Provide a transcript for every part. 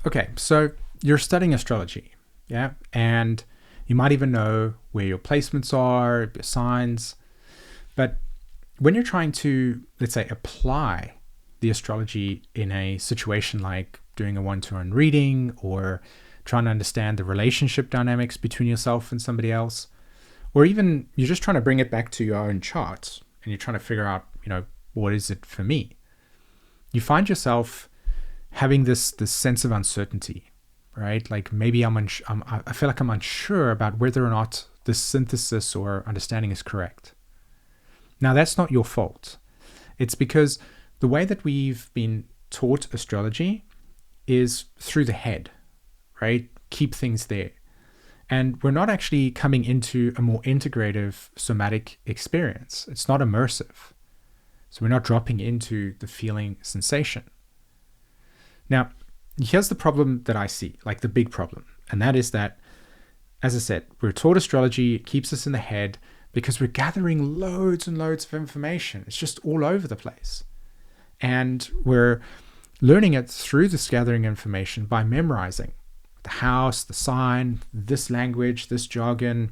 Okay, so you're studying astrology, yeah? And you might even know where your placements are, your signs. But when you're trying to, let's say, apply the astrology in a situation like doing a one-to-one reading or trying to understand the relationship dynamics between yourself and somebody else, or even you're just trying to bring it back to your own chart and you're trying to figure out, what is it for me? You find yourself having this sense of uncertainty, right? Like maybe I feel like I'm unsure about whether or not this synthesis or understanding is correct. Now, that's not your fault. It's because the way that we've been taught astrology is through the head, right? Keep things there. And we're not actually coming into a more integrative somatic experience. It's not immersive. So we're not dropping into the feeling sensation. Now, here's the problem that I see, like the big problem. And that is that, as I said, we're taught astrology, it keeps us in the head because we're gathering loads and loads of information. It's just all over the place. And we're learning it through this gathering information by memorizing the house, the sign, this language, this jargon,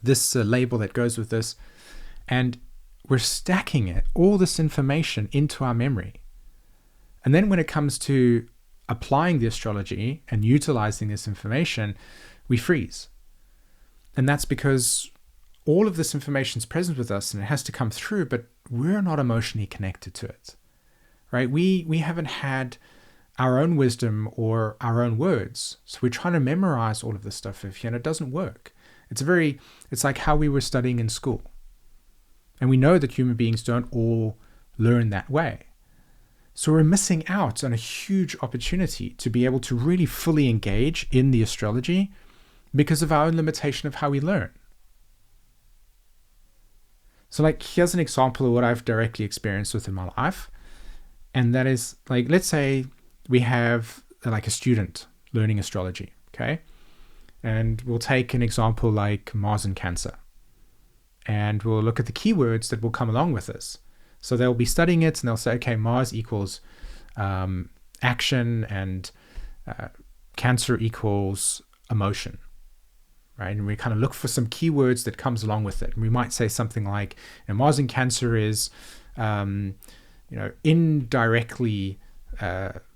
this label that goes with this. And we're stacking it, all this information into our memory. And then when it comes to applying the astrology and utilizing this information, we freeze. And that's because all of this information is present with us and it has to come through, but we're not emotionally connected to it, right? We haven't had our own wisdom or our own words. So we're trying to memorize all of this stuff and it doesn't work. It's like how we were studying in school. And we know that human beings don't all learn that way. So we're missing out on a huge opportunity to be able to really fully engage in the astrology because of our own limitation of how we learn. So like, here's an example of what I've directly experienced within my life. And that is like, let's say we have like a student learning astrology, okay? And we'll take an example like Mars in Cancer. And we'll look at the keywords that will come along with this. So they'll be studying it and they'll say, okay, Mars equals action and Cancer equals emotion, right? And we kind of look for some keywords that comes along with it. And we might say something like, Mars in Cancer is, indirectly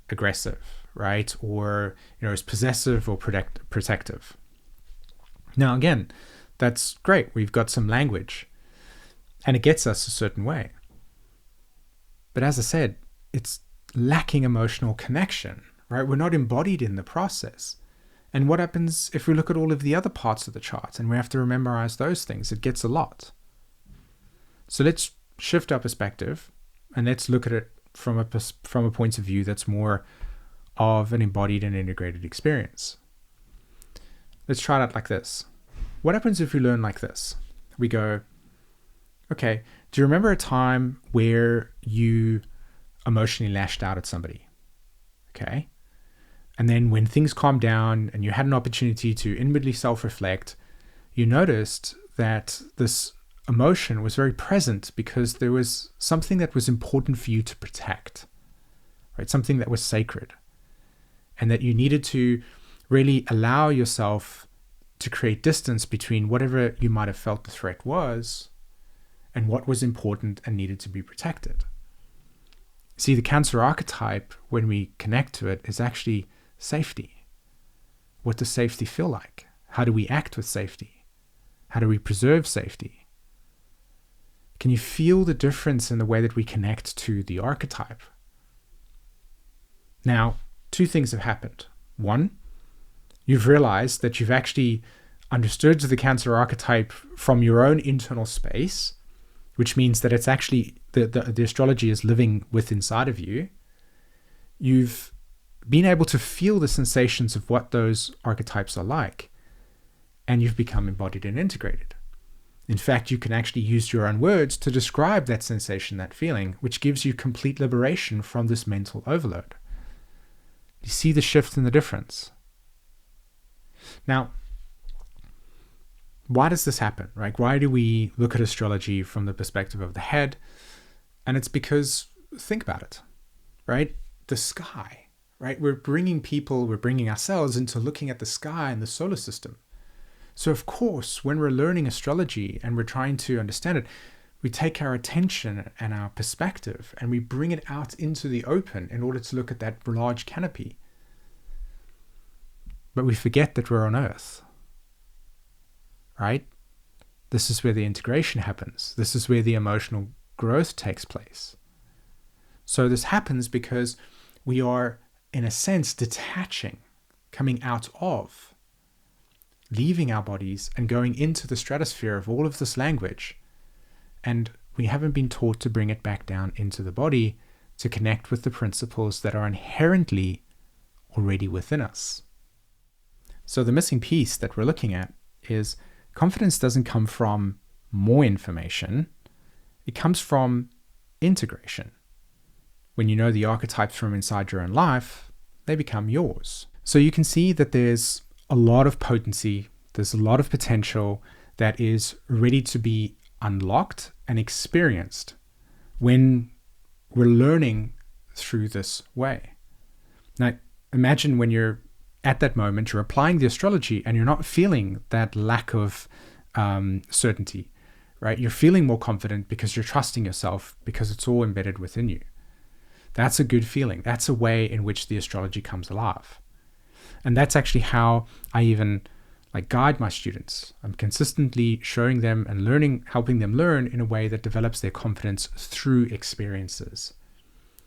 aggressive, right? Or, is possessive or protective. Now, again, that's great. We've got some language and it gets us a certain way. But as I said, it's lacking emotional connection, right? We're not embodied in the process. And what happens if we look at all of the other parts of the chart and we have to memorize those things? It gets a lot. So let's shift our perspective and let's look at it from a point of view that's more of an embodied and integrated experience. Let's try it out like this. What happens if we learn like this? We go, okay, do you remember a time where you emotionally lashed out at somebody? Okay. And then when things calmed down and you had an opportunity to inwardly self-reflect, you noticed that this emotion was very present because there was something that was important for you to protect, right? Something that was sacred, and that you needed to really allow yourself to create distance between whatever you might have felt the threat was and what was important and needed to be protected. See, the Cancer archetype, when we connect to it, is actually safety. What does safety feel like? How do we act with safety? How do we preserve safety? Can you feel the difference in the way that we connect to the archetype? Now, two things have happened. One, you've realized that you've actually understood the Cancer archetype from your own internal space, which means that it's actually the astrology is living within inside of you. You've been able to feel the sensations of what those archetypes are like, and you've become embodied and integrated. In fact, you can actually use your own words to describe that sensation, that feeling, which gives you complete liberation from this mental overload. You see the shift in the difference. Now, why does this happen, right? Why do we look at astrology from the perspective of the head? And it's because, think about it, right? The sky, right? We're bringing ourselves into looking at the sky and the solar system. So of course, when we're learning astrology and we're trying to understand it, we take our attention and our perspective and we bring it out into the open in order to look at that large canopy. But we forget that we're on Earth, right? This is where the integration happens. This is where the emotional growth takes place. So this happens because we are, in a sense, detaching, coming out of, leaving our bodies and going into the stratosphere of all of this language. And we haven't been taught to bring it back down into the body to connect with the principles that are inherently already within us. So the missing piece that we're looking at is confidence doesn't come from more information. It comes from integration. When you know the archetypes from inside your own life, they become yours. So you can see that there's a lot of potency, there's a lot of potential that is ready to be unlocked and experienced when we're learning through this way. Now, imagine when you're at that moment, you're applying the astrology and you're not feeling that lack of certainty, right? You're feeling more confident because you're trusting yourself because it's all embedded within you. That's a good feeling. That's a way in which the astrology comes alive. And that's actually how I even guide my students. I'm consistently showing them and learning, helping them learn in a way that develops their confidence through experiences.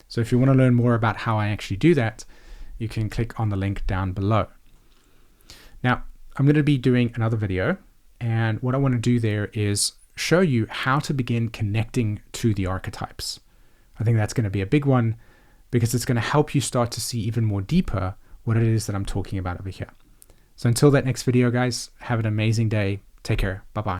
So if you want to learn more about how I actually do that, you can click on the link down below. Now, I'm going to be doing another video, and what I want to do there is show you how to begin connecting to the archetypes. I think that's going to be a big one because it's going to help you start to see even more deeper what it is that I'm talking about over here. So until that next video, guys, have an amazing day. Take care. Bye-bye.